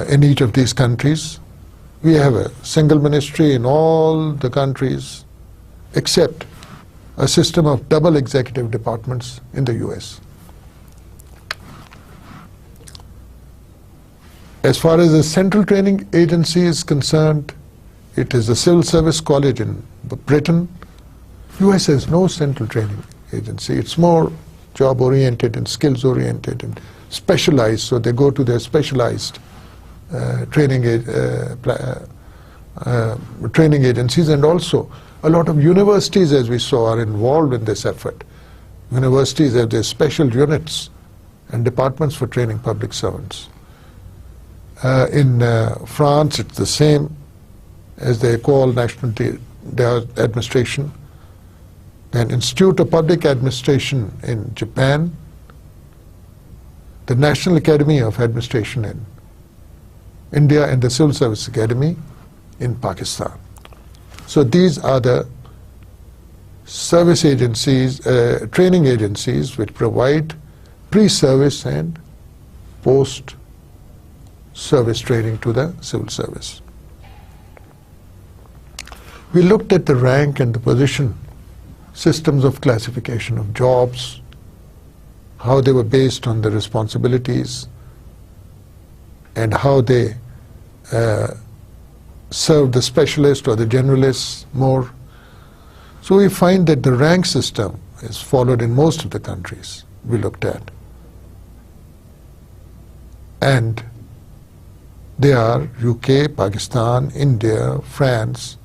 in each of these countries? We have a single ministry in all the countries except a system of double executive departments in the US. As far as the Central Training Agency is concerned, it is the Civil Service College in Britain. US has no central training agency. It's more job-oriented and skills-oriented and specialized, so they go to their specialized training agencies, and also a lot of universities, as we saw, are involved in this effort. Universities have their special units and departments for training public servants. In France, it's the same as the École Nationale d'Administration, and Institute of Public Administration in Japan, the National Academy of Administration in India, and the Civil Service Academy in Pakistan. So these are the service agencies, training agencies which provide pre-service and post-service training to the civil service. We looked at the rank and the position systems of classification of jobs, how they were based on the responsibilities, and how they serve the specialist or the generalists more. So we find that the rank system is followed in most of the countries we looked at. And they are UK, Pakistan, India, France.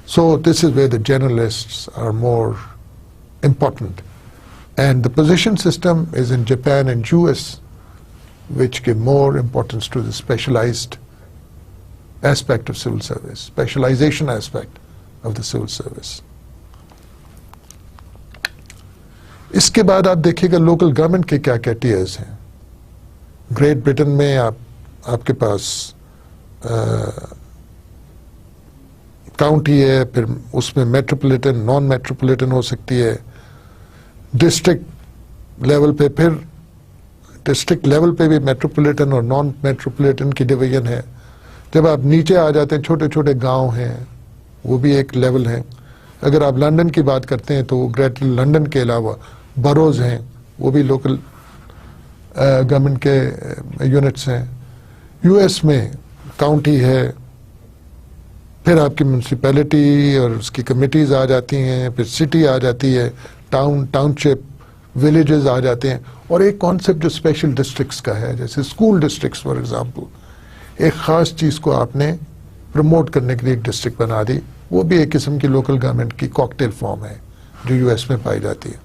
So this is where the generalists are more important. And the position system is in Japan and US, which give more importance to the specialized aspect of civil service, specialization aspect of the civil service. इसके बाद आप देखिएगा local government के क्या क्या tears हैं. Great Britain में आपके पास काउंटी है, फिर उसमें मेट्रोपॉलिटन, नॉन मेट्रोपॉलिटन हो सकती है. डिस्ट्रिक्ट लेवल पे फिर डिस्ट्रिक्ट लेवल पे भी मेट्रोपॉलिटन और नॉन मेट्रोपॉलिटन की डिवीजन है. जब आप नीचे आ जाते हैं, छोटे छोटे गांव हैं, वो भी एक लेवल है. अगर आप लंदन की बात करते हैं तो ग्रेटर लंदन के अलावा बरोज हैं, वो भी लोकल गवर्नमेंट के यूनिट्स हैं. यूएस में काउंटी है, फिर आपकी म्यूनसिपैलिटी और उसकी कमिटीज आ जाती हैं, फिर सिटी आ जाती है, टाउन, टाउनशिप, विलेजेस आ जाते हैं. और एक कॉन्सेप्ट जो स्पेशल डिस्ट्रिक्ट्स का है, जैसे स्कूल डिस्ट्रिक्ट्स फॉर एग्जांपल, एक ख़ास चीज़ को आपने प्रमोट करने के लिए एक डिस्ट्रिक्ट बना दी, वो भी एक किस्म की लोकल गवर्नमेंट की कॉकटेल फॉर्म है जो यूएस में पाई जाती है.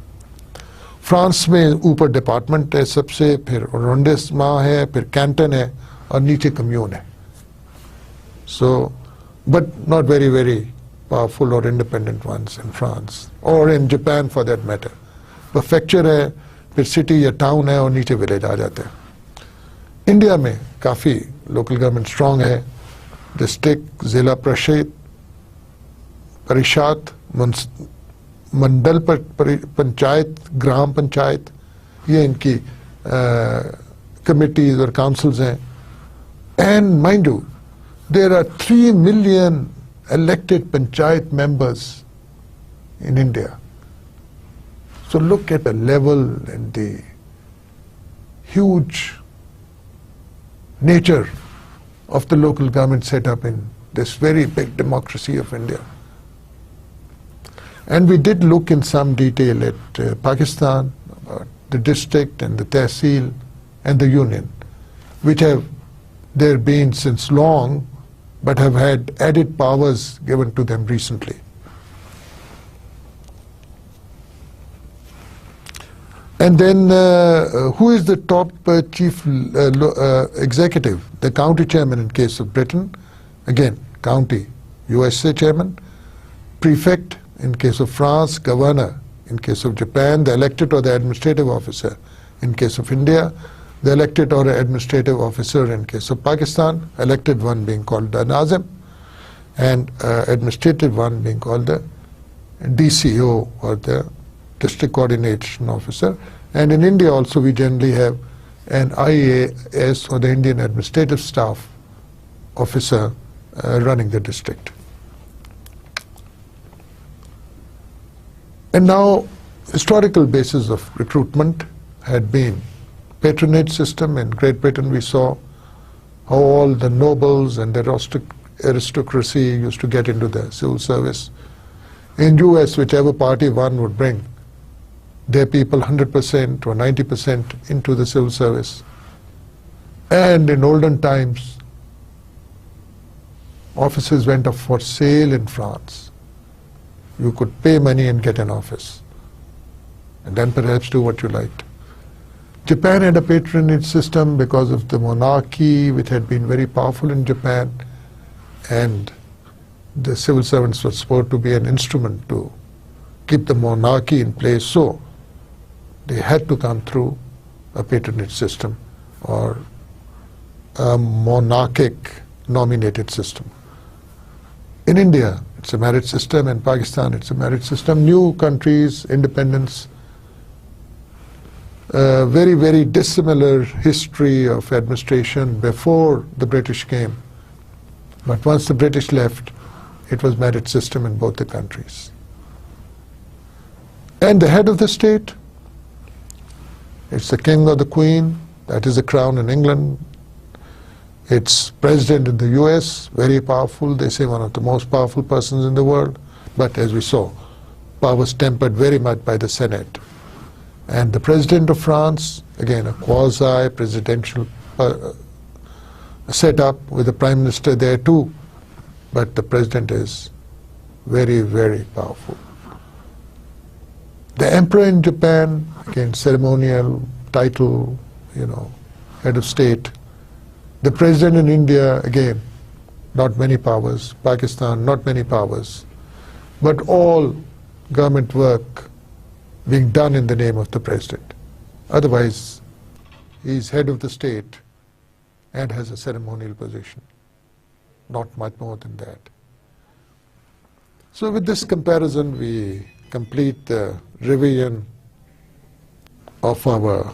फ्रांस में ऊपर डिपार्टमेंट है सबसे, फिर अरोंडिसमेंट है, फिर कैंटन है और नीचे कम्यून है. So but not very very powerful और इंडिपेंडेंट वंस इन फ्रांस और in Japan for that matter. Prefecture है, फिर सिटी या टाउन है और नीचे विलेज आ जाते हैं. इंडिया में काफ़ी लोकल गवर्नमेंट स्ट्रांग है. डिस्ट्रिक्ट, जिला परिषद, परिषद, मंडल पंचायत, ग्राम पंचायत, ये इनकी कमिटीज और काउंसिल्स हैं. And mind you, there are 3 million elected panchayat members in India. So look at the level and the huge nature of the local government set up in this very big democracy of India. And we did look in some detail at Pakistan, about the district and the tehsil and the union, which have there been since long, but have had added powers given to them recently. And then who is the top chief executive? The county chairman in case of Britain, again, county, USA chairman, prefect in case of France, governor in case of Japan, the elected or the administrative officer in case of India, the elected or administrative officer in case of Pakistan, elected one being called the Nazim, and administrative one being called the DCO or the District Coordination Officer. And in India also we generally have an IAS or the Indian Administrative Staff Officer running the district. And now historical basis of recruitment had been patronage system. In Great Britain we saw how all the nobles and the aristocracy used to get into the civil service. In US, whichever party one would bring their people 100% or 90% into the civil service. And in olden times, offices went up for sale in France. You could pay money and get an office, and then perhaps do what you liked. Japan had a patronage system because of the monarchy, which had been very powerful in Japan, and the civil servants were supposed to be an instrument to keep the monarchy in place. So they had to come through a patronage system or a monarchic nominated system. In India, it's a merit system. In Pakistan, it's a merit system. New countries, independence, very, very dissimilar history of administration before the British came. But once the British left, it was merit system in both the countries. And the head of the state, it's the king or the queen, that is the crown in England. It's president in the US, very powerful, they say one of the most powerful persons in the world. But as we saw, powers tempered very much by the Senate. And the president of France, again a quasi-presidential setup with the prime minister there too. But the president is very, very powerful. The emperor in Japan, again ceremonial title, head of state. The president in India, again, not many powers. Pakistan, not many powers. But all government work being done in the name of the president. Otherwise, he is head of the state and has a ceremonial position. Not much more than that. So with this comparison, we complete the revision of our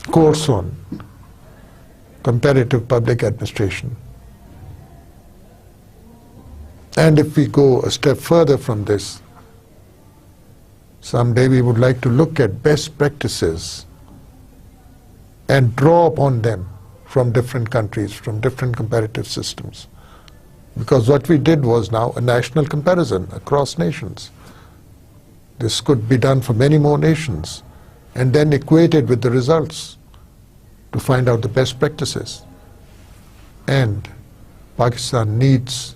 course on comparative public administration. And if we go a step further from this, someday we would like to look at best practices and draw upon them from different countries, from different comparative systems. Because what we did was now a national comparison across nations. This could be done for many more nations and then equated with the results to find out the best practices. And Pakistan needs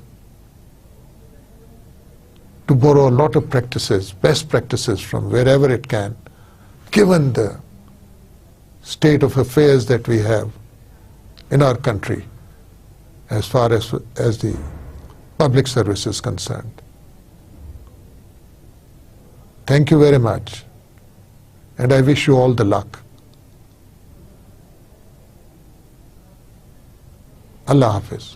to borrow a lot of practices, best practices from wherever it can, given the state of affairs that we have in our country as far as the public service is concerned. Thank you very much, and I wish you all the luck. Allah Hafiz.